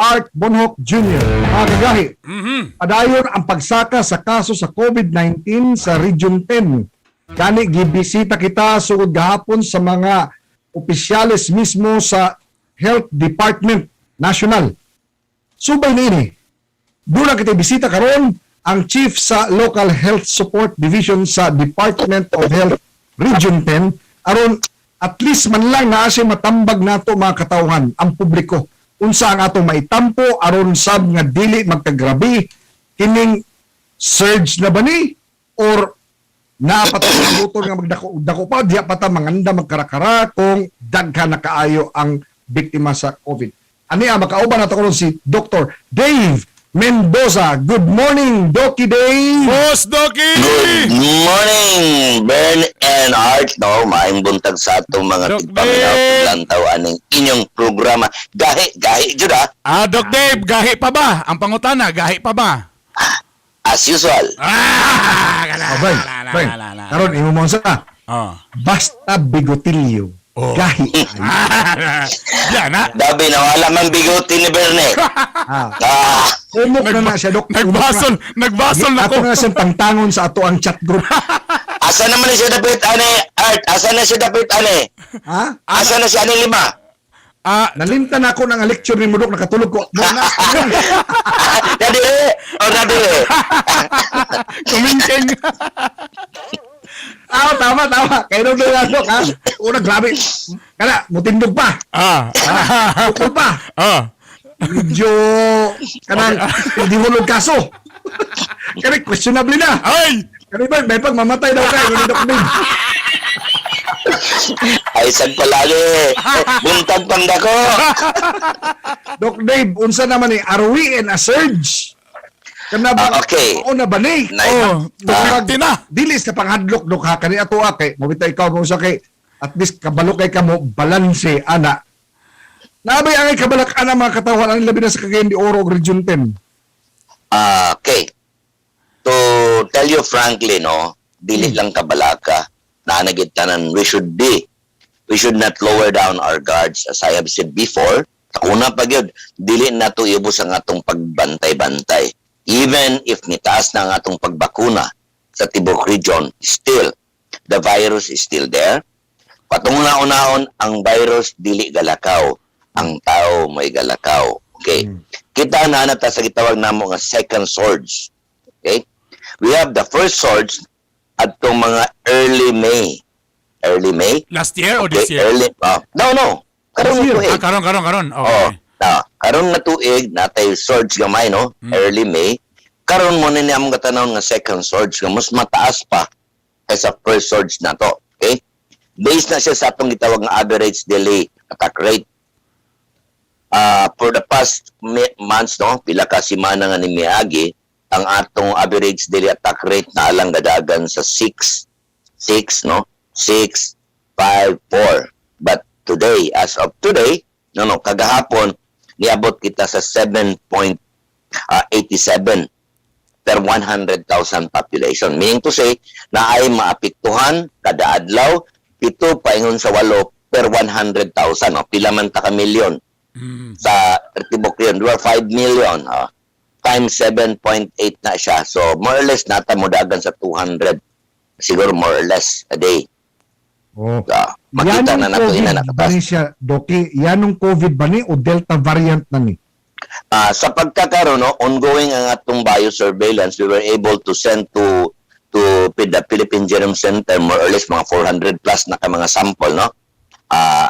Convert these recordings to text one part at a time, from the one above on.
Art Bonhoc Jr. Mga kagahi, padayon ang pagsaka sa kaso sa COVID-19 sa Region 10. Kani gibisita kita sugod gahapon sa mga opisyales mismo sa Health Department National. Subay na ini, doon kita bisita karon ang chief sa Local Health Support Division sa Department of Health Region 10 aron at least man lang naa siya matambag nato mga katawhan ang publiko unsa ang atong maitampo aron sab nga dili magkagrabe kining surge na ba ni or napatulutol nga magdako pa diya pata manganda magkarakara kung daghan na kaayo ang biktima sa COVID. Ani makauban nato karon si Dr. Dave Mendoza. Good morning, Doki Dave. Boss Doki! Good morning, Bern and Art. No, maayong buntag sa atong mga Doc tigpaminaw Dave. paglantaw aning inyong programa. Gahi, jud ah. Doc Dave, gahi pa ba? Ang pangutana, gahi pa ba? As usual. Abay, karon imo mo sa Oh. basta bigotilyo. Oh. Gahi. Yan ha? Dabi na wala man bigote ni Berne. Umok na siya, Dok. Nagbasol na Ato ko. na siyang pangtangon sa ato ang chat group. Asa naman siya dapit ane, Art? Asa na siya dapit ane? Ha? Asa na siya ane 5? Nalimtan ako ng lecture ni Mudok, nakatulog ko. Nadire. Kuminting. Tama. Kaya nung Dok, ha? Una, grabe. Kana, mutindog pa. Tukol pa. Medyo, kanang, hindi hulog kaso. Kaya, questionable na. Ay! Kaya ba, may pagmamatay daw kayo ni Doc Dave. Ay, sad palagi. Buntag pandako. Doc Dave, unsa naman ni, are we in a surge? Kana ba, Okay. oo na ba ni? Bukti na. Dilis ka panghadlok, Dok, ha? Kani ato kay mabita ikaw mo sa kay, at least kabalo kay kamo, balanse, ana. Nabay ang kabalak ana mga katawan, ang labi na sa Cagayan de Oro, Region 10. Okay. To tell you frankly, no, dili lang kabalaka na nagitanan we should not lower down our guards as I have said before. Una pa gyud, dili nato ibus ang atong pagbantay-bantay. Even if nitaas na ang atong pagbakuna sa tibok region, still the virus is still there. Patong naunahon ang virus dili galakaw, ang tao may galakaw. Okay. Kita na nata sa gitawag namo nga second surge. Okay? We have the first surge at mga early May. Early May? Last year o Okay, this year? no. Karon This year. tuig. Karon. Oh, Okay. karon na tuig natay surge gamay no, early May. Karon mo ni among gatanon nga second surge nga mas mataas pa kaysa first surge na to. Okay? Based na siya sa atong gitawag nga average daily attack rate. For the past months, no, pila ka semana nga ni miagi, ang atong average daily attack rate na alang gadagan sa 6, no? 6, 5, 4. But today, as of today, kagahapon, niabot kita sa 7.87 per 100,000 population. Meaning to say, na ay maapektuhan kada adlaw, 7 paingon sa 8 per 100,000. No? Pila man ta ka milyon sa tibok yun. 5 million. Times 7.8 na siya. So, more or less, nata mo dagan sa 200. Siguro more or less a day. Oh. Makita na nato ina ba nakatas. ni siya, Doki? Yanong COVID ba ni o Delta variant na ni? Sa pagkakaroon, no, ongoing ang atong biosurveillance, we were able to send to the Philippine Genome Center more or less mga 400 plus na ka mga sample, no?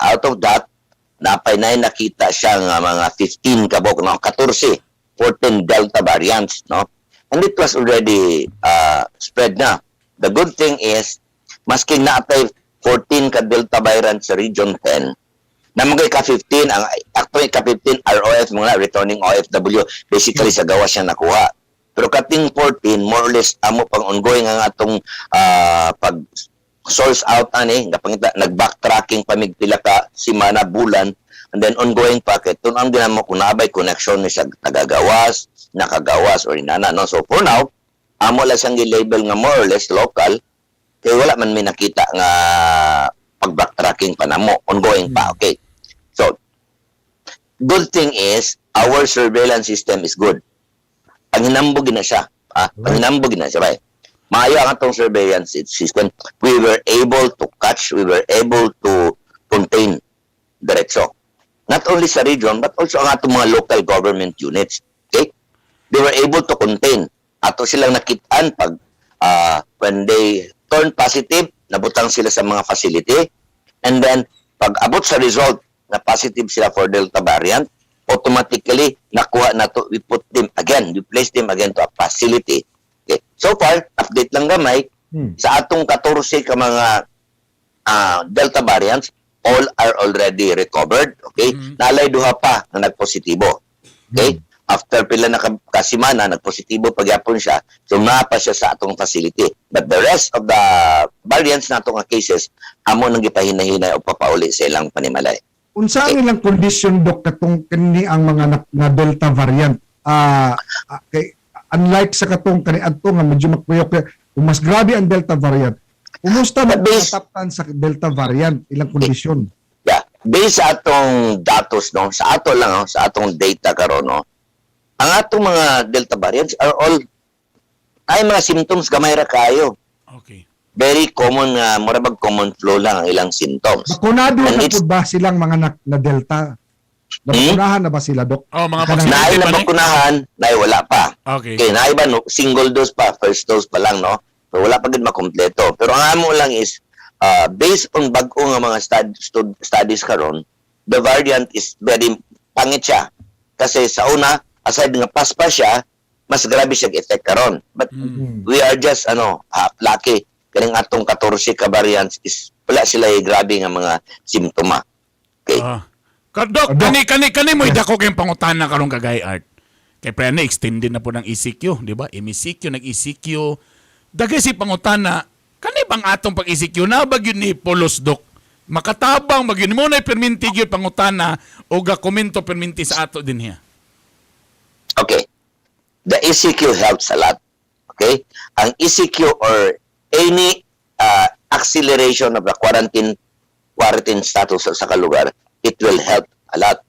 Out of that, napay na nakita siya nga mga 15 kabok, no? 14 Delta variants, no? And it was already spread na. The good thing is, maski naapay 14 ka Delta variant sa Region 10, na mga ka-15, ang actually ka-15 ROF, mga returning OFW, basically sa gawa siya nakuha. Pero kating 14, more or less, amo pang ongoing ang atong pag-source out, nag-backtracking pamigpila ka, simana, bulan, and then ongoing pa, kaya ang ginamo kung nabay connection ni sa nagagawas, nakagawas, or inana, no? So for now, amo lang siyang label nga more or less local, kaya wala man may nakita nga pag-backtracking pa na mo, ongoing pa, okay. So, good thing is, our surveillance system is good. Ang hinambog na siya. Ang hinambog na siya, right? Maayo ang atong surveillance system. We were able to catch, we were able to contain diretso. Not only sa region, but also ang atong mga local government units. Okay? They were able to contain. Ato silang nakitaan pag when they turn positive, nabutang sila sa mga facility. And then, pag abot sa result na positive sila for Delta variant, automatically, nakuha na to, we put them again, we place them again to a facility. Okay. So far, update lang gamay, sa atong 14 ka mga Delta variants, all are already recovered. Okay? Nalay duha pa na nagpositibo. Okay? After pila na kasimana, nagpositibo pagyapon siya, sumapa siya sa atong facility. But the rest of the variants na atong cases, amo nang gipahinay-hinay o papauli sa ilang panimalay. Unsa ang ilang condition, Dok, katong kani ang mga na Delta variant? Kay unlike sa katong kani adto nga medyo makuyok, mas grabe ang Delta variant. Kumusta But based- mataptan sa Delta variant ilang kondisyon? Yeah. Based sa atong datos, no, sa ato lang, no, sa atong data karon, no, ang atong mga Delta variants are all ay mga symptoms gamay ra kayo. Okay. Very common nga murabag common flu lang ang ilang symptoms. Bakunado And na it's- po ba silang mga na Delta? Nabakunahan na ba sila, Dok? Oh, mga Kanang- vaccine. Naay Hindi na pa ni- bakunahan, naay wala pa. Okay. Okay, naay ba no, single dose pa, first dose pa lang, no? So, wala pa gid makompleto. Pero ang amo lang is based on bag-o nga mga studies karon, the variant is very pangit siya. Kasi sa una, aside nga paspa siya, mas grabe siya effect karon. But we are just lucky kaning atong 14 ka variants is wala sila grabe nga mga simptoma. Okay. Dok, Dok. kani mo idako kayong pangutana karong kagay art. Kay pre na extended na po ng ECQ, di ba? MECQ, nag-ECQ. Dagay si pangutana, kani bang atong pag-ECQ na ba yun ni Polos, Dok? Makatabang magyun mo na perminti gyud pangutana o ga komento perminti sa ato din niya. Okay. The ECQ helps a lot. Okay? Ang ECQ or any acceleration of the quarantine status sa kalugar, it will help a lot.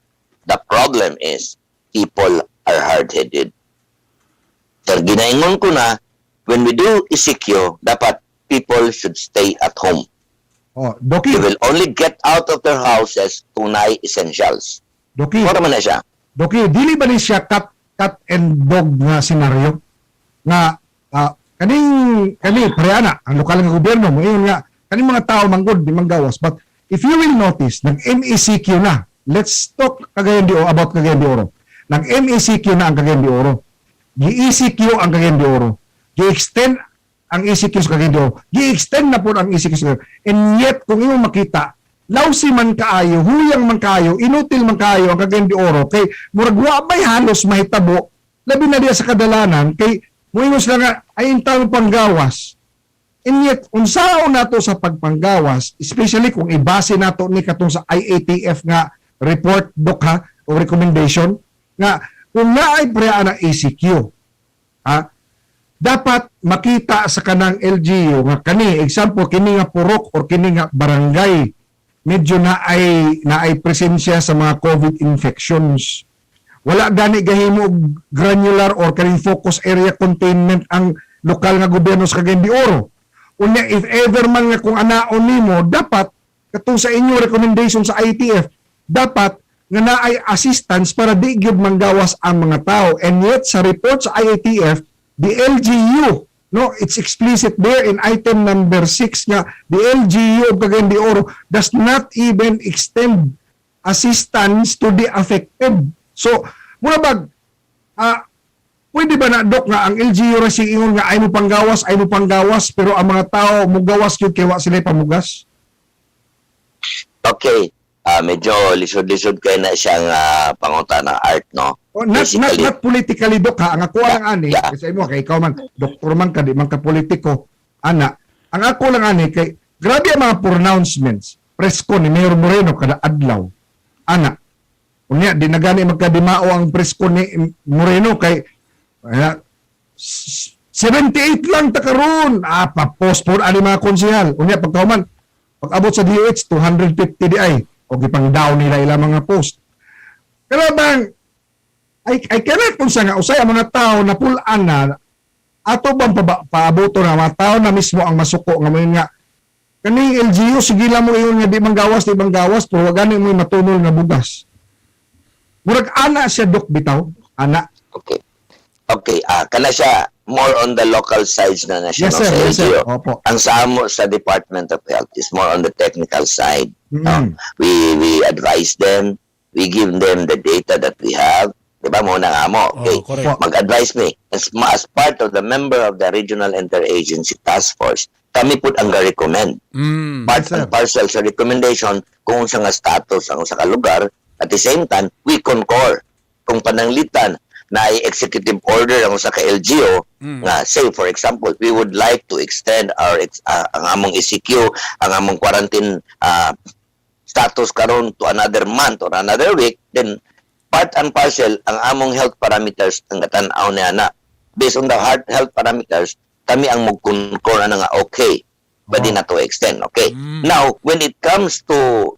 The problem is people are hard-headed. So, ginaingon ko na, when we do ECQ, dapat people should stay at home. Oh, Doki, They will only get out of their houses kung naay essentials. Doki, Para man na siya. Doki, dili ba ni siya cat and dog nga senaryo? Nga, kani pareana, ang lokal nga gobyerno, mo nga, kani mga tao manggod, di manggawas. But if you will notice, nag-MECQ na. Let's talk Cagayan de Oro about Cagayan de Oro. Nag-MECQ na ang Cagayan de Oro. Gi-ECQ ang Cagayan de Oro. Gi-extend ang ECQ sa Cagayan de Oro. Gi-extend na po ang ECQ sa Cagayan de Oro. And yet, kung imo makita, lausi man kaayo, huyang man kaayo, inutil man kaayo ang Cagayan de Oro, kay murag wa bay halos mahitabo, labi na diya sa kadalanan, kay muingos lang nga, ay intang panggawas. And yet, unsaon nato sa pagpanggawas, especially kung ibase nato ni katong sa IATF nga report, Dok, ha, o recommendation, nga kung naay preya ng ECQ, ha, dapat makita sa kanang LGU nga kani, example, kini nga purok or kini nga barangay, medyo naay presensya sa mga COVID infections. Wala gani gahimo og granular or kaning focus area containment ang lokal nga gobyerno sa Cagayan de Oro. Unya, if ever man nga kung anaon nimo, dapat katong sa inyo recommendation sa ITF, dapat nga naay assistance para di gyud manggawas ang mga tao. And yet sa report sa IATF, the LGU, no, it's explicit there in item number 6 nga the LGU of Cagayan de Oro does not even extend assistance to the affected. So, muna bag, pwede ba na, Dok, nga ang LGU ra si ingon nga ay mo panggawas, pero ang mga tao mugawas yun kaya wa sila pamugas? Okay. Medyo lisod-lisod kayo na siyang pangutana art, no? Oh, not politically, Dok, ha? Ang ako lang ani, Yeah. kasi mo, kay ikaw man, doktor man ka, di man ka politiko, ana, ang ako lang ani, kay, grabe ang mga pronouncements, presko ni Mayor Moreno kada adlaw, ana, unya, di na gani magkadimao ang presko ni Moreno, kay, 78 lang takaroon, pa-post po ani mga konsehal, unya, pagkauman, pag-abot sa DOH, 250 di ay, o gipang down nila ilang mga post. Pero bang, ay correct kung sa nga usay ang mga tao na pulaan na ato bang paaboto na mga tao na mismo ang masuko nga mo nga kaning LGU sige lang mo iyon nga di manggawas pero wag gani mo matunol nga bugas. Murag ana siya dok bitaw, ana. Okay. Okay, kana siya more on the local sides na siya Yes no, sir, sa yes sir. LGU. Opo. Ang sa amo sa Department of Health is more on the technical side. Mm. No? We advise them, we give them the data that we have. Diba mo na nga mo? Okay. Oh, correct. Mag-advise me. As part of the member of the Regional Interagency Task Force, kami po ang recommend. Part Yes, sir. and parcel sa recommendation kung sa nga status ang sa lugar. At the same time, we concur kung pananglitan na executive order ang sa LGU nga say for example we would like to extend our ang among ECQ ang among quarantine status karon to another month or another week, then part and parcel ang among health parameters ang tan-aw na based on the health parameters kami ang mag-concur na nga okay pwede na to extend. Okay, now when it comes to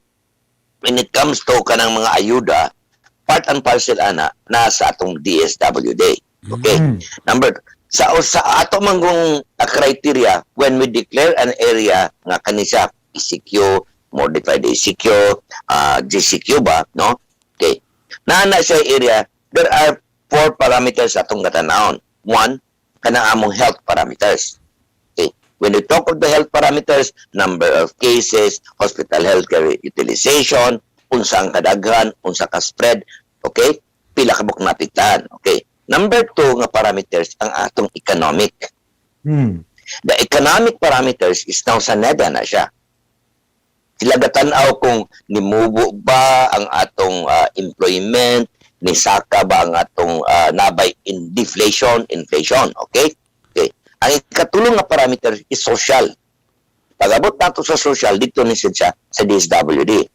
kanang mga ayuda, part and parcel ana nasa atong DSWD. Okay. Number sa ato manggong criteria when we declare an area nga kanisa ECQ, modified ECQ, GCQ ba, no? Okay. Na siya area, there are 4 parameters atong gatanahon. 1, kanang among health parameters. Okay. When we talk of the health parameters, number of cases, hospital healthcare utilization, unsa ang kadaghan, unsa ka spread, okay? Pila ka buk napitan, okay? Number 2 nga parameters ang atong economic. The economic parameters is now sa NEDA na siya. Sila gatanaw kung nimubo ba ang atong employment, nisaka ba ang atong nabay in inflation, okay? Okay. Ang ikatulong nga parameter is social. Pag-abot nato sa social, dito ni siya sa DSWD.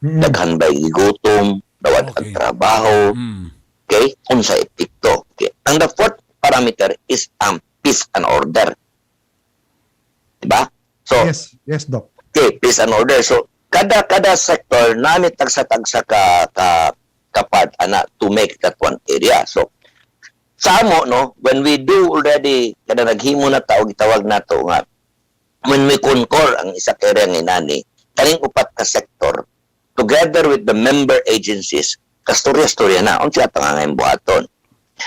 Daghan ba gutom, dawat ang Okay. trabaho, okay? Unsa epekto. Okay. Ang the 4th parameter is peace and order. Diba? So, Yes, Doc. okay, peace and order. So, kada sector namin tagsa-tagsa ka part ana to make that one area. So, sa amo no, when we do already kada naghimo na tao gitawag nato nga when we concur ang isa ka area nga inani, kaning upat ka sektor together with the member agencies kastorya-storya na unsa tangangay buhaton.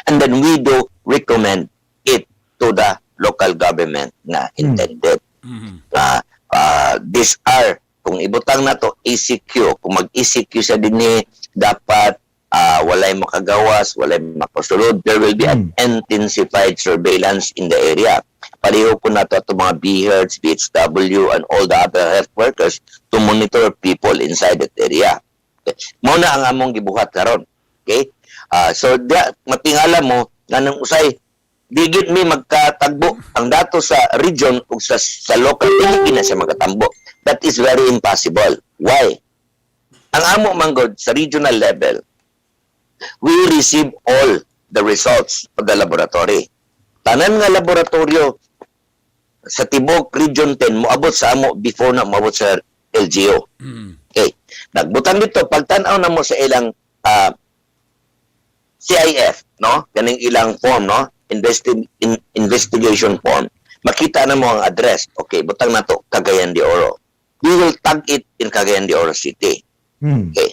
And then we do recommend it to the local government na intended. These are kung ibutang na to ECQ, kung mag-ECQ sa dinhi dapat walay makagawas, walay makasulod, there will be an intensified surveillance in the area. Pareho po na to mga BHERDS, BHW, and all the other health workers to monitor people inside that area. Okay. Muna ang among gibuhat karon. Okay? So, matingala mo, ganang usay, digit mi magkatagbo ang dato sa region o sa local, hindi na siya magkatambo. That is very impossible. Why? Ang amo manggod sa regional level, we receive all the results of the laboratory. Tanan nga laboratorio sa Tibok Region 10 moabot sa amo before na moabot sa LGU. Okay. Nagbutang dito pagtan-aw na mo sa ilang CIF, no? Kaning ilang form, no? Investigation form. Makita na mo ang address. Okay, butang na to Cagayan de Oro. We will tag it in Cagayan de Oro City. Okay.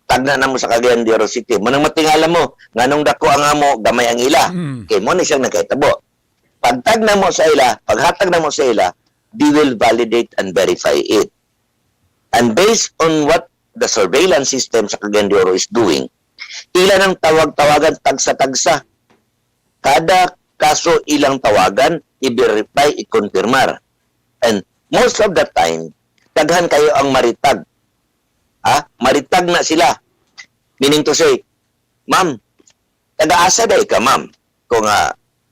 Tag na mo sa Cagayan de Oro City. Manang matingala mo, nganong dako ang amo, gamay ang ila. Okay, mo na siyang nakaitabo. Pagtag na mo sa ila, paghatag na mo sa ila, they will validate and verify it. And based on what the surveillance system sa Cagayan de Oro is doing, ilan ang tawag-tawagan tagsa-tagsa. Kada kaso ilang tawagan, i-verify, i-confirmar. And most of the time, daghan kayo ang maritag. Maritag na sila. Meaning to say, ma'am, taga-asa day ka, ma'am. Kung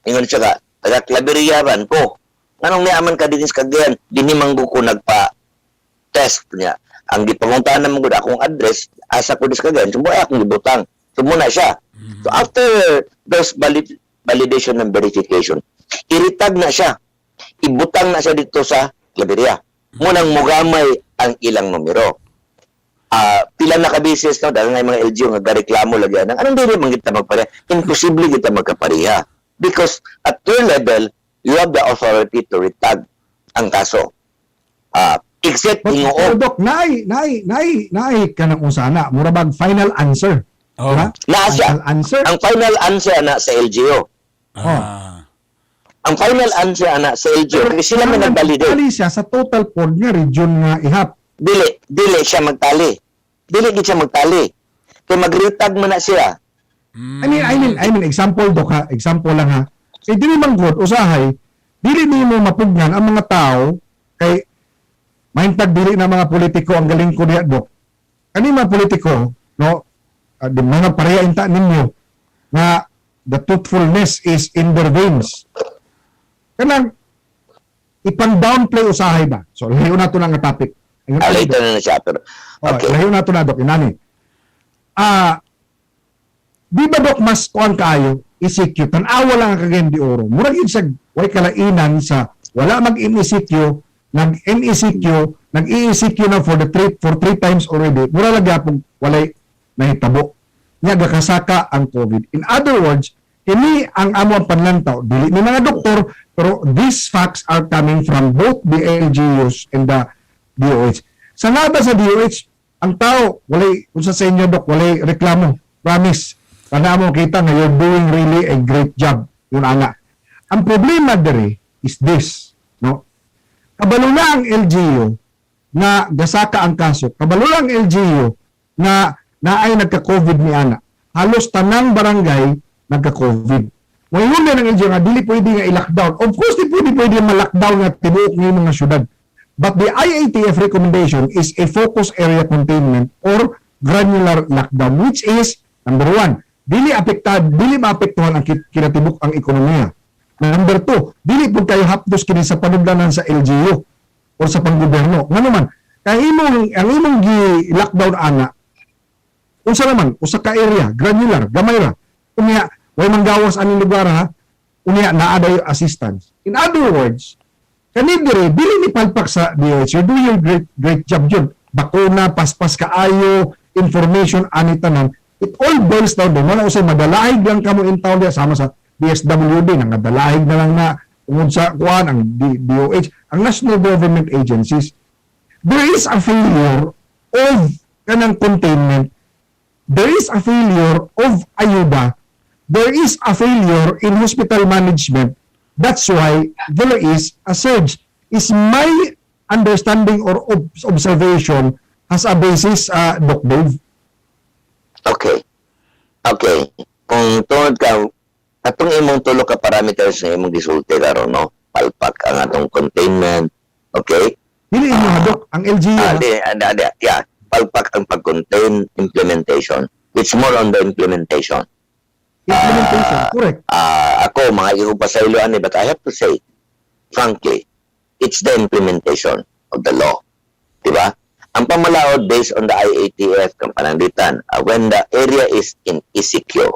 ingon siya ka, taga-Claveria-ban ko. Anong niyaman ka din sa Cagayan? Dinimanggo ko nagpa-test niya. Ang gipanguntahan naman ko akong address, asa ko din sa Cagayan, sumuya akong gibutang. Sumuna siya. So after those validation and verification, iritag na siya. Ibutang na siya dito sa Claveria. Munang mugamay ang ilang numero. pila na ka-business no, dahil nga yung mga LGU nga gareklamo lagi nang anong dili man kita magpareha, imposible kita magkapareha because at your level you have the authority to retag ang kaso. Except Pero Ingoo. Dok, naay ka ng usana. Murabag final answer. Oh. Diba? Naa siya. Final answer. Ang final answer na sa LGU. Ang final answer na sa LGU kasi sila man nag-validate. Tali siya sa total pool nga region nga ihap. Dili siya magtali. Dili gid siya magtali. Kay magretag man na siya. I mean, example, Dok, ha? Example lang, ha? Eh, dili man good, usahay, dili mo mapugnan ang mga tao kay mahintag dili na mga politiko ang galing ko niya, Dok. Kani mga politiko, no, di mga pareha inta ninyo na the truthfulness is in their veins. Kanang ipang downplay usahay ba? So, layo na ito na nga topic. Later na siya pero okay. Layo na ito na, Dok. Inani. Di ba, Dok, mas kuan kaayo, ECQ, tanawa lang ang kagayang di oro. Murag yun siya, way kalainan sa wala mag-MECQ, nag-MECQ, nag-ECQ na for three times already. Mura lang yapong walay nahitabo. Nga gakasaka ang COVID. In other words, kini ang amo ang panlantaw. Dili ni mga doktor, pero these facts are coming from both the LGUs and the DOH. Sa nga ba sa DOH, ang tao, walay, kung sa inyo, Dok, walay reklamo. Promise. Kana mo kita nga you're doing really a great job. Yun ana. Ang problema dere is this, no? Kabalo na ang LGU na gasaka ang kaso. Kabalo na ang LGU na naay nagka-COVID ni ana. Halos tanang barangay nagka-COVID. Ngayon na ng LGU nga dili pwede nga i-lockdown. Of course, di pwede ma-lockdown nga tibuok ng mga syudad. But the IATF recommendation is a focus area containment or granular lockdown, which is, number one, dili maapektuhan ang kinatibuk ang ekonomiya. Number two, dili po kayo hapdos kini sa panugdanan sa LGU o sa panggobyerno. Nga naman, kaya ang imong gi-lockdown ana, unsa naman, usa ka area, granular, gamay ra. Unya, way manggawas aning lugar ha, unya naa dayo assistance. In other words, kani dire dili ni palpak sa DOH, you're doing a great job yun. Bakuna, paspas kaayo, information ani tanan. It all boils down doon. Wala usay madalahig lang kamo in town diya sama sa DSWD nang nadalahig na lang na ungod sa kuan ang DOH, ang national government agencies. There is a failure of kanang containment. There is a failure of ayuda. There is a failure in hospital management. That's why there is a surge. Is my understanding or observation as a basis, Doc Dave? Okay. Kung tungod ka, atong imong tulo ka parameters na imong gisulti karon no? Palpak ang atong containment. Okay? Dili inyo nga, Doc. Ang LGU. Yeah. Palpak ang pag-contain implementation. It's more on the implementation. Implementation, correct. Ako, mga ihupasayloan ni, but I have to say, frankly, it's the implementation of the law. Diba? Ang pamalaod based on the IATF kang pananglitan, when the area is in ECQ,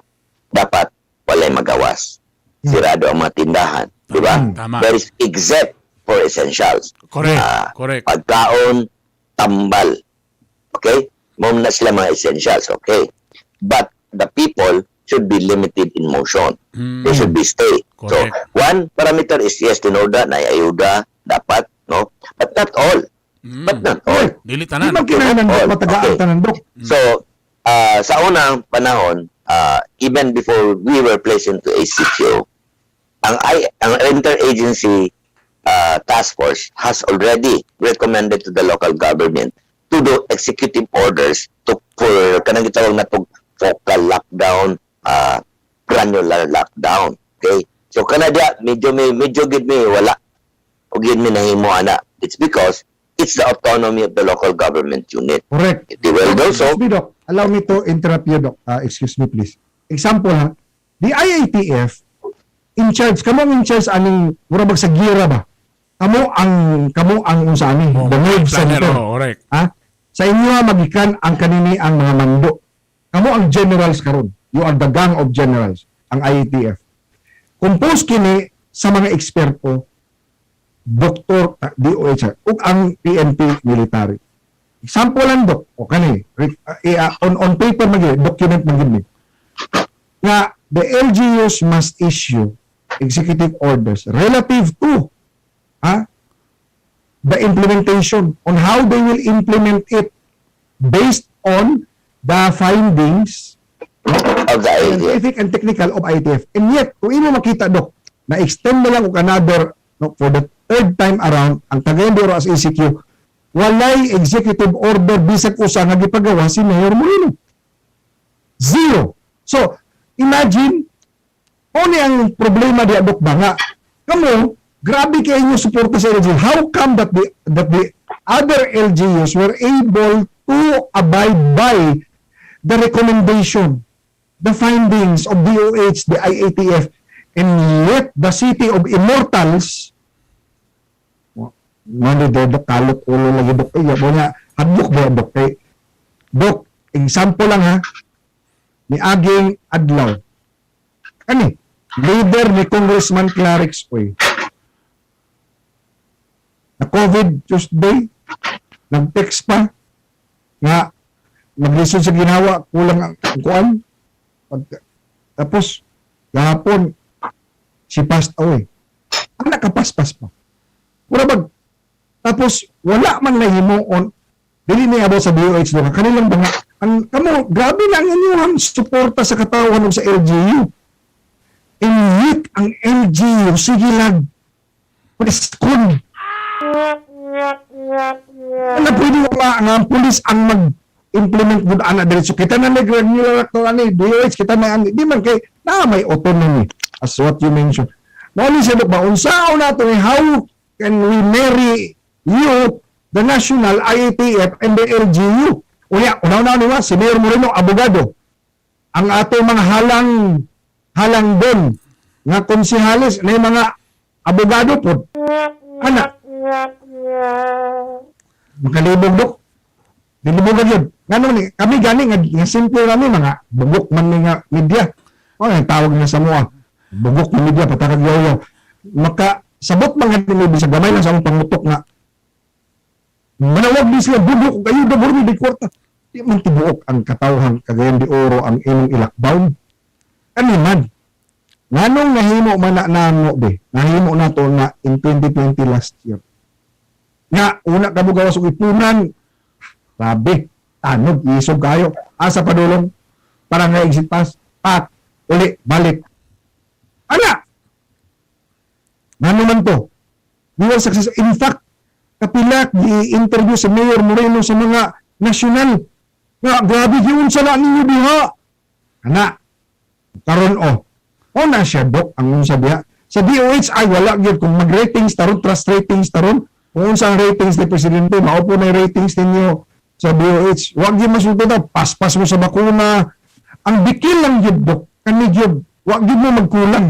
dapat walay magawas. Sirado ang mga tindahan. Diba? Tama. There is except for essentials. Correct. Pagkaon, tambal. Okay? Mom na sila mga essentials. Okay? But the people should be limited in motion. They should be stay. Correct. So, one parameter is yes, tinoda, na ayuda, dapat, no? But not all. But not all. Dili Di tanan. ba kinahanglan, Doc, All. matagaan Okay. tanan, Doc? So, sa unang panahon, even before we were placed into ACQ, ang interagency task force has already recommended to the local government to do executive orders for kanang gitawag na focal lockdown, granular lockdown. Okay? So kanada medyo gid mi wala og gid mi nahimo ana. It's because it's the autonomy of the local government unit. Correct. They will do so. Excuse me, Doc. Allow me to interrupt you, Doc. Excuse me, please. Example, ha? The IATF, in charge, kamo in charge aning, murabag sa gira ba? Kamo ang unsa ani, the nerve center. Correct. Ha? Sa inyo ha, magikan ang kanini ang mga mando. Kamo ang generals karon. You are the gang of generals, ang IATF. Compose kini sa mga eksperto, doktor, DOH, ug ang PNP military. Example lang, Dok. O kani, on paper document man nga the LGUs must issue executive orders relative to the implementation on how they will implement it based on the findings Of the idea. scientific and technical of ITF. And yet, kung ino makita, Dok, na extend na lang og another for the third time around ang Cagayan de Oro as ECQ, walay executive order bisag usa nga gipagawa si Mayor Moreno. Zero. So, imagine, ano ang problema diya, Dok, ba nga? Kamo, grabe kayo yung suporta sa LGU. How come that the other LGUs were able to abide by the recommendation, the findings of DOH, the IATF, and yet the City of Immortals, mali do, Dok, kalot ulo lagi, Dok. Iya mo nga, hadlok ba, Dok? Dok, example lang ha, ni Aging Adlaw. Kani, leader ni Congressman Clarix Oy. Na COVID Tuesday, nag-text pa nga maglisod sa ginawa, kulang ang kuan. Tapos, gahapon, si passed away. Ang nakapaspas pa. Wala bag. Tapos, wala man nahimo on, dili niya about sa DOH doon. Kanilang ba nga, kamo, grabe na ang inyong suporta sa katawan sa LGU. And yet, ang LGU, sige lang, preskon. Ano pwede mo ang pulis ang mag-implement good ana diretso. Kita na nag-regular ni DOH, kita na di man kay na may autonomy as what you mentioned. Mali siya ba unsa na to how can we marry you the national IATF and the LGU? Unya, una-una niwa si Mayor Moreno abogado. Ang ato mga halang doon nga konsehalis na mga abogado po. Ana makalibog, Dok. Dilibugan yun. Nga ni, kami gani, nga simple kami, mga bugok man ni nga media. O, yung tawag na sa mga bugok na media, patakag yaw-yaw. Sabot mga tinibig sa gamay lang sa among pangutok nga. Manawag din sila, bugok, kayo na burmi di kwarta. Di man tibuok ang katawhan, Cagayan de Oro, ang inyong ilakbound. Ano man? Nganong nahimo man na mo, be? Nahimo na to na in 2020 last year. Nga, una ka mo gawas og ipunan. Grabe, tanog, isog kayo. Asa padulong, para nga exit pass, pat, uli, balik. Ana! Ano man to? We were success. In fact, kapilak, i-interview sa Mayor Moreno sa mga nasyonal. Nga, grabe yun sa na ninyo diha. Ana, karon o na siya, Dok, ang unsa diha. Sa DOH ay wala gyud kung mag-ratings taron, trust ratings taron. Kung unsa ang ratings ni Presidente, maupo na yung ratings ninyo sa DOH. Huwag yung masulto na, paspas mo sa bakuna. Ang bikil lang yun, Dok. Kani yun, huwag yun mo magkulang.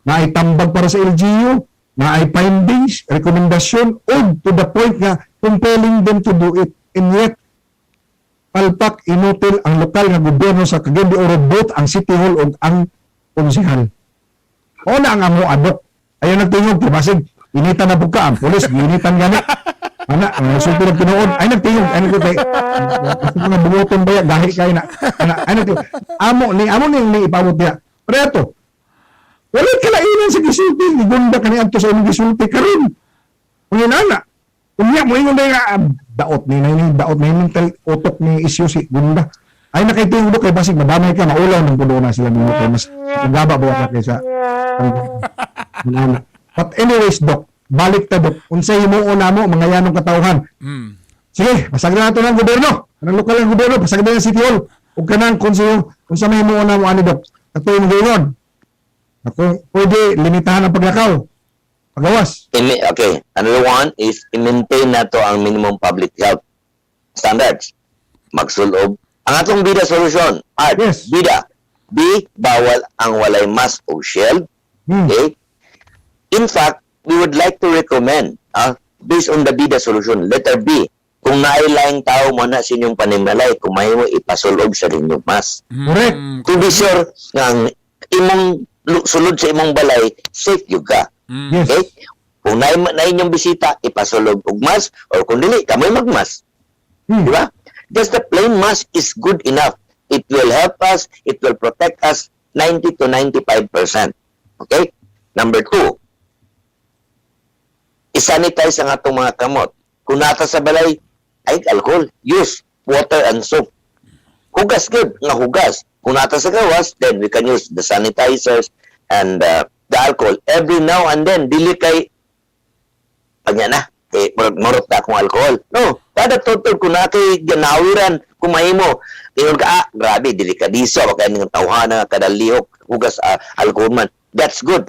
Na ay tambag para sa LGU, na ay findings, rekomendasyon, o to the point na compelling them to do it. And yet, palpak, inutil ang lokal na gobyerno sa Cagayan de Oro, both ang City Hall o ang konsehal. O na ang amo adok. Ayaw nagtingog, basig, initan na pagka, ang polis, initan gani. Ana, ang resulta ng pinuod, ay nagtingog, ay nagtingog, mga bungoton ba yan, dahil kayo na, ay nagtingog. Amo ni ipawot niya. Pero ito, wala kalainan sa gisulti, igunda ka niya sa imong gisulti ka rin. Kung inana, kunya mo ingon na daot ni mental utok ni isyu si gunda. Ay nakaitingog kay basig madamay ka, maulaw ng puno na sila nimo kay mas gaba ba kaysa inana. But anyways, Dok, balik ta, Dok. Unsay himuon namo mga yanong katawhan. Sige, pasagdan nato ng gobyerno. Anong lokal ng gobyerno, pasagdan ng City Hall. Ug kanang konseyo, unsa may himuon namo ani, Dok? Katong gayon. Ako pwede limitahan ang paglakaw. Pagawas. Okay. Another one is i-maintain na to ang minimum public health standards. Magsulob. Ang atong bida solusyon. Yes. Bida. B, bawal ang walay mask o shield. Okay? In fact, we would like to recommend, based on the BIDA solution, letter B, kung nailaing tao mo na sa inyong panimalay, kung may mo ipasulob sa inyong mask. Correct. To be sure, nga imong sulod sa imong balay, safe yung ka. Yes. Okay? Kung na inyong bisita, ipasulob og mask, or kung dili, kamoy magmask. Di ba? Just the plain mask is good enough. It will help us, it will protect us 90 to 95%. Okay? Number 2, isanitize ang atong mga kamot. Kung nata sa balay, ay alcohol, use water and soap. Hugas good, nga hugas. Kung nata sa gawas, then we can use the sanitizers and the alcohol. Every now and then, dili kay panya na, marot na akong alcohol. No, kada total, kung na kay ganawiran, kumahimo, tingol ka, grabe, delikadiso, kaya ng tawhana, kada lihok, hugas, alcohol man. That's good.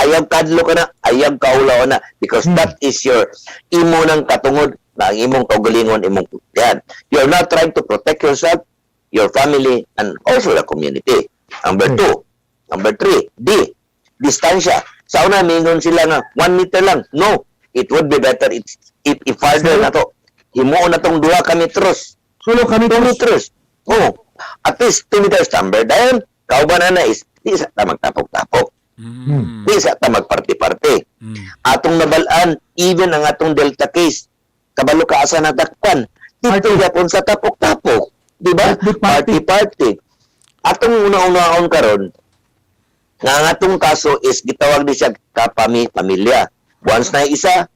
Ayag kadlo ka na, ayag kaulaw na, because that is your imo ng katungod, na ang imong kaugalingon, imong yan. You're not trying to protect yourself, your family, and also the community. Number 2. Number 3, D, distansya. Sa una, mingon sila nga, 1 meter lang. No, it would be better if farther na to. Himuon na tong 2 ka metros. Sulo kami 2 metros. Oh, at least 2 meters number. Dahil, kauban na is, di sa ta magtapok-tapok. Di sa ta magparti-parti. Atong nabalaan, even ang atong Delta case, kabalo ka asa natakpan. Dito yapon sa tapok-tapok. Di ba? Party-party. Atong una-unaon karon, nga ang atong kaso is gitawag di siya kapamilya. Once na isa,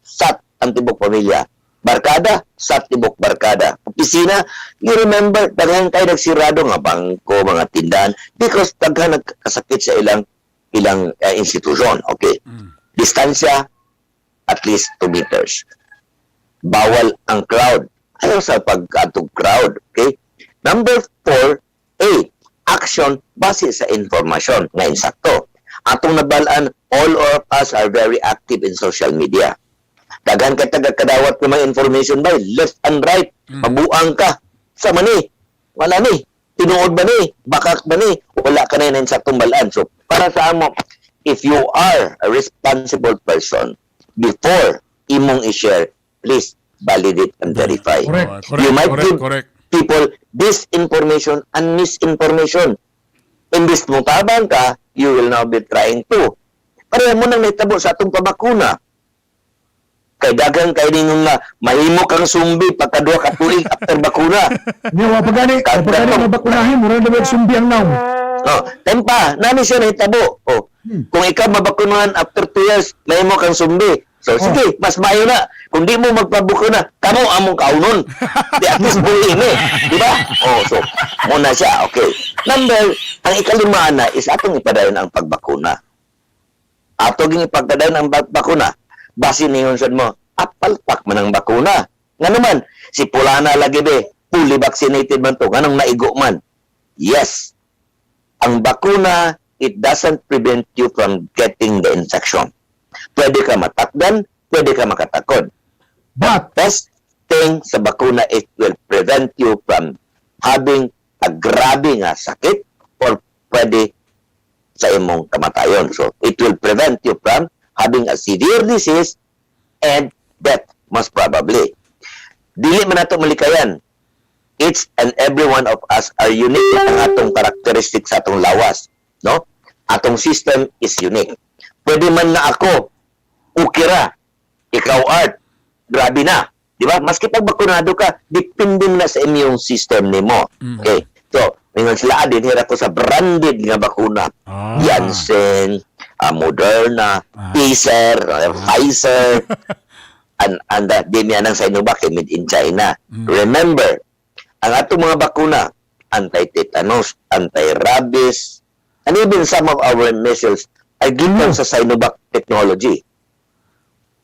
sat ang tibok pamilya. Barkada, sat tibok barkada. Opisina, you remember, daghan kayo nagsirado nga bangko, mga tindahan, because daghan nagkasakit sa ilang institusyon. Okay. Distansya, at least 2 meters. Bawal ang crowd. Ayaw sa pagkatog crowd. Okay. Number 4, A, action base sa informasyon nga insakto. Atong nabalaan, all of us are very active in social media. Daghan ka taga-kadawat ng mga information ba? Left and right. Pabuang ka. Sa mani. Wala ni. Tinuod ba ni? Bakak ba ni? Wala ka na yung insaktong balaan. So, para sa amo, if you are a responsible person, before imong i-share, please validate and verify. Correct. You might give correct. people disinformation and misinformation. Imbis mo tabang ka, you will now be trying to. Pareho mo nang naitabo sa atong pabakuna. Kay dagang kay ninyo nga, mahimo kang sumbi pagkadua ka tuig after bakuna. Hindi, wapagani na bakunahin, mura na magsumbi ang naong. No, tempa, nani siya naitabo. Oh, kung ikaw mabakunahan after 2 years, mahimo kang sumbi. So, sige, mas mayo na. Kung di mo magpabukuna, kamo among kaunon. Di at least buhin eh. Di ba? Oh, so, muna siya. Okay. Number, ang ika-5 na is atong ipadayon ang pagbakuna. Atong ipagpadayon ang bakuna. Base ningon sad mo, apalpak man ang bakuna. Nga naman, si Pulana lagi be, fully vaccinated man to, ganong naigo man. Yes, ang bakuna, it doesn't prevent you from getting the infection. Pwede ka matakdan, pwede ka makatakod. But, Best thing sa bakuna, it will prevent you from having a grabe nga sakit or pwede sa imong kamatayon. So, it will prevent you from having a severe disease and death, most probably. Dili man nato malikayan. Each and every one of us are unique ang atong characteristics sa atong lawas. No? Atong system is unique. Pwede man na ako, ukira, ikaw art, grabe na. Di ba? Maski pag bakunado ka, depende na sa immune system nimo. Okay. So, mingon sila adin hira ko sa branded nga bakuna. Janssen, Moderna, Pfizer, Pfizer, and di niya nang Sinovac made in China. Remember, ang atong mga bakuna, anti-tetanus, anti-rabies, and even some of our measures are given sa Sinovac technology.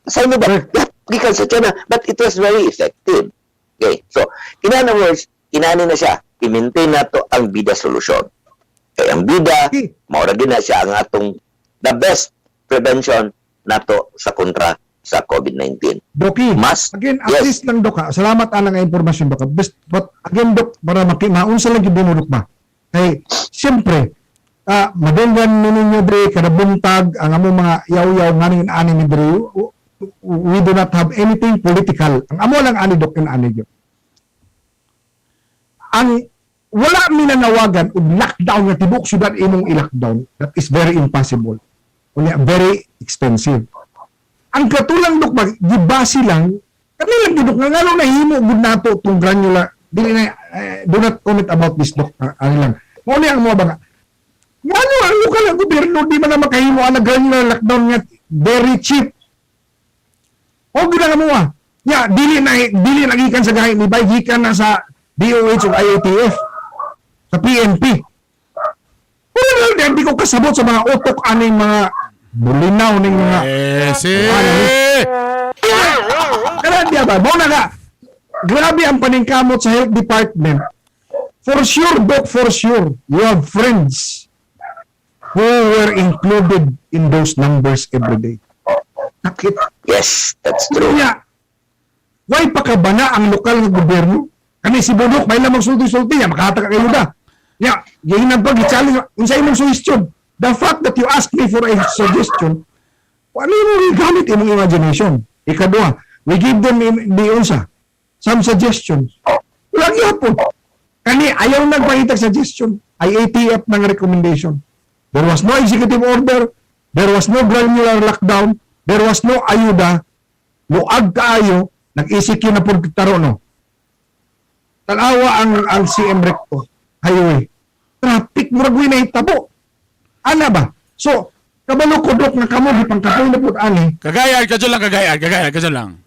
Sinovac, gikan sa China, but it was very effective. Okay, so, in other words, inani na siya, i-maintain na to ang bida solusyon. Kaya ang bida, maura din na siya ang atong the best prevention nato sa kontra sa COVID-19. Doki, Mas, again, at yes. least lang, Dok, salamat ang informasyon, Dok. But again, Dok, para maunsa lang yung binurok ba? Kay, siyempre, madunggan ninyo, Dre, kanabuntag, ang among mga yaw-yaw nganing ani ni Dre, we do not have anything political. Ang amo lang ani, Dok, yung ani yun. Ang wala minanawagan og lockdown nga tibok syudad imong i-lockdown, that is very impossible. Unya very expensive. Ang katulang Dok, gibase lang Kanilang gidok nga ngano nahimo gud nato tong granular. Dili na do not comment about this doc. Ano lang. Mo ni ang mo ba nga. Ngano ang lokal nga gobyerno di man na makahimo ang granular lockdown nga very cheap. O gud nga mo ah. Ya, dili na gikan sa gahi ni bay gikan na sa DOH o IATF sa PNP. Wala na, hindi ko kasabot sa mga utok aning mga bulinaw ning mga kaya diya ba? Mo na nga, grabe ang paningkamot sa health department. For sure, Doc, for sure, you have friends who were included in those numbers every day. Nakit. Yes, that's true. Kaya, why pa ka ba na ang lokal ng gobyerno? Kani si Budok, may lamang sulti-sulti niya, makataka kayo da. Ya, gihinan pa, gi-challenge, unsa imong suggestion. The fact that you ask me for a suggestion, ano yung gamit imong imagination? Ikadua, we give them some suggestions. Lagi hapon. Kani, ayaw nagpahitag suggestion. IATF ng recommendation. There was no executive order. There was no granular lockdown. There was no ayuda. Luag kaayo, nag-ECQ na po taro, no? Tanawa ang CM Recto highway. Traffic murag na hitabo. Ana ba? So, kabalo ko dok na kamo gipangkapoy na pud ani. Kagayad ka lang.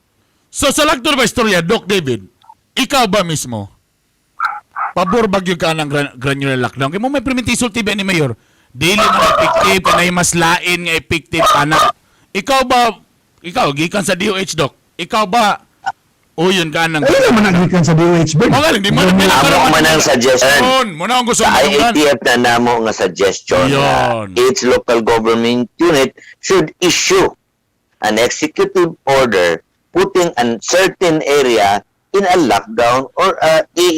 So sa lagtor ba istorya, Doc David, ikaw ba mismo pabor bagyo ka ng granular lockdown? Kaya mo may permitisol TV ni Mayor. Dili na effective, na mas lain nga effective anak. Ikaw gikan sa DOH, Doc. Ikaw ba yun ka ng Ay naman nagikan sa DOH ba? Magaling, di man Amo man ang suggestion. Muna ang gusto Sa mo IATF na namo nga suggestion na Yun. each local government unit should issue an executive order putting a certain area in a lockdown or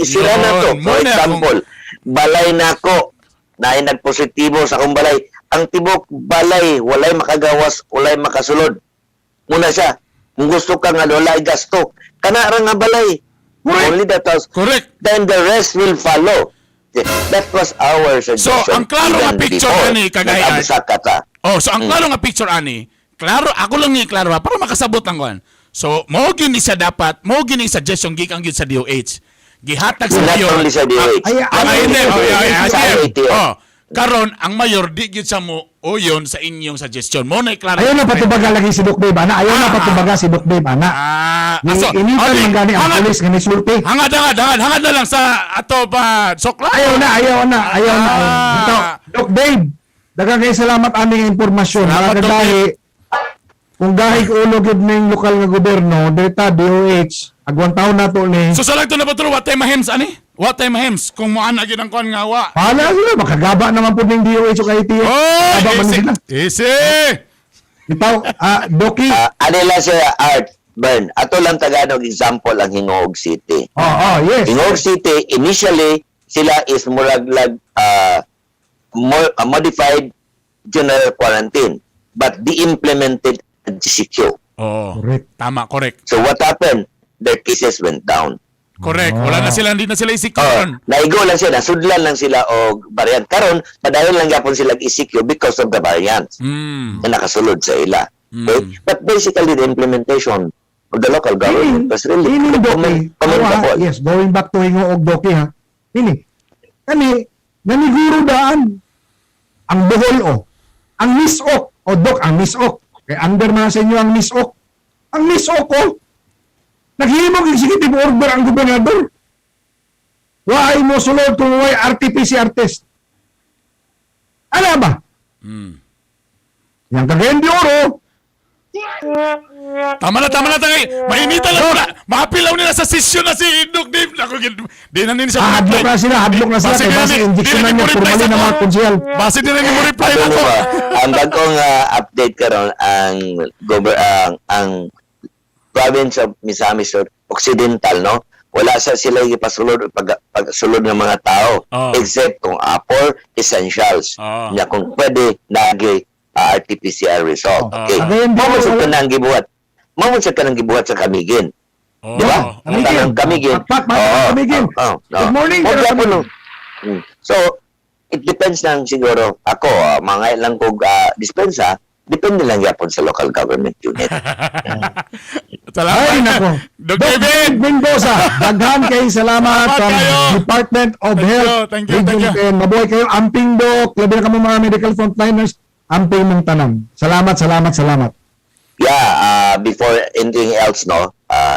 sila na to. Yun. For Muna example, balay nako na nagpositibo sa akong balay. Ang tibok balay, walay makagawas, walay makasulod. Muna siya, kung gusto ka nga walay gasto, kana ra nga balay. Only that was, Correct. then the rest will follow. That was our suggestion. So, ang klaro nga even picture before ani, kagaya. nag-absaka ka. So ang klaro nga picture ani, klaro ako lang ni klaro ha, para makasabot ang kuan. So, mo gyud ni siya dapat, mo gyud ni suggestion gikan gyud sa DOH. Gihatag sa Not mayor. only sa DOH. Sa IATF. Karon ang mayor di gyud sa mo yun sa inyong suggestion. Mo na klaro. Ayaw na patubaga lagi si Doc Dave ana. Ayaw na patubaga si Doc Dave ana. Initan man gani ang pulis nga nisulti. Hangad na lang sa ato pa sokla. Ayaw na. Ito, Doc Dave, daghang kay salamat aming impormasyon. Salamat, Doc Nakadahi, kung dahil ulo gid ning lokal nga gobyerno, data DOH, agwang taon na to ni. So sa lagto na paturo, what time mahems ani? What time mahems? Kung mo ana gyud ang kuan nga wa. Pahala sila, makagaba naman po ng DOH o IATF. Gaba man sila. Easy. Ito, Doki. Ano lang siya, Art, Bern, ato lang Tagalog example ang Hingog City. Yes. Hingog City, initially, sila is muraglag modified general quarantine, but de-implemented GCQ. Correct. Tama, correct. So what happened? Their cases went down. Correct. Wala na sila, hindi na sila isik Oh, karon. naigo lang sila, sudlan lang sila o variant. Karon, padayon lang yapon sila ECQ because of the variants na nakasulod sa ila. Okay? But basically, the implementation of the local government was really commendable. Yes, going back to Hingoog Doki ha. Kani, naniguro daan ang Bohol ang Misok Doc, ang Misok. Kaya under na sa inyo ang Misok. Ang Misok naghimog executive order ang gobernador. Why mo sulod kung why RT-PCR test? Ano ba? Yang Cagayan de Oro. Tama na tagay. Mainita lang na. Mapilaw nila sa session na si Doc Dave. Ako di na nini sa Hadlok na sila. Kaya basi injection na niya. Formali na mga konsyal. Base din mo reply Ano ako. ba? Ang bagong update karon ang province of Misamis Occidental, no? Wala sa sila ipasulod pagsulod ng mga tao except kung for essentials. Nya kung pwede lagi RT-PCR result. Okay. Mamusod ka nang gibuhat. Mamusod ka nang gibuhat sa Camiguin. Di ba? Ang Camiguin. Camiguin. Good morning. So, it depends lang siguro. Ako, mga ilang kong dispensa, depende lang yapon sa local government unit. Salamat. Ay, nako. Dr. Dr. Ben. Mendoza, daghan kayong salamat Salamat from kayo. Department of Thank you, Health. thank you, thank you. Region 10. Mabuhay kayo. Amping Dok. Labi na kamo mga medical frontliners. Amping mong tanang. Salamat, salamat, salamat. Yeah, before anything else, no,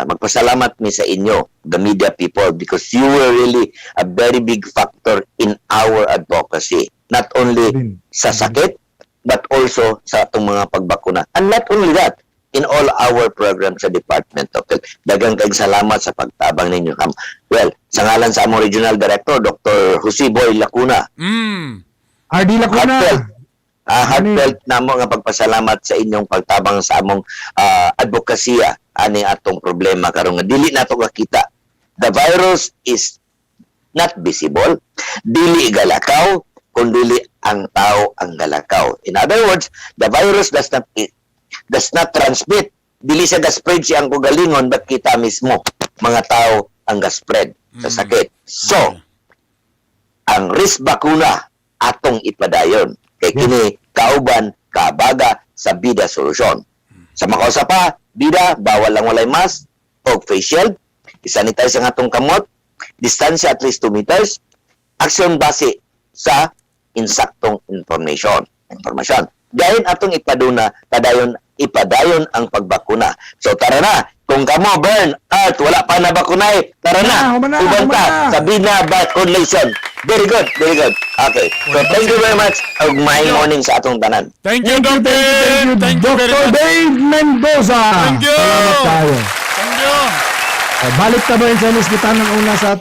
magpasalamat mi sa inyo, the media people, because you were really a very big factor in our advocacy. Not only sa sakit, but also sa atong mga pagbakuna. And not only that, in all our programs sa Department of Health. Daghang kayong salamat sa pagtabang ninyo. Well, sa ngalan sa among Regional Director, Dr. Jose Boy Lacuna, RD Lacuna. heartfelt namo nga pagpasalamat sa inyong pagtabang sa among advokasya ani atong problema karon nga dili nato kakita. The virus is not visible, dili galakaw kundi ang tao ang galakaw. In other words, the virus does not transmit, dili siya ga-spread siyang kugalingon, but kita mismo mga tao ang ga-spread sa sakit. So, ang risk bakuna atong ipadayon kay kini kauban kabaga sa bida solusyon. Sa makausa pa, bida bawal lang walay mask o face shield, isanitize ang atong kamot, distansya at least 2 meters, aksyon base sa insaktong information. Dahil atong ipadayon ang pagbakuna. So tara na, kung kamo burn out, wala pa na bakunay, tara na, Humana, ubanta sa Bina vaccination. Very good, very good. Okay, so thank you very much. Ug maayong morning sa atong tanan. Thank you, Thank you, Dr. thank you, Thank you very Dr. much. Dave Mendoza. Thank you. Salamat tayo. Thank you. Balik na ba yun sa Miss Kita ng una sa atin?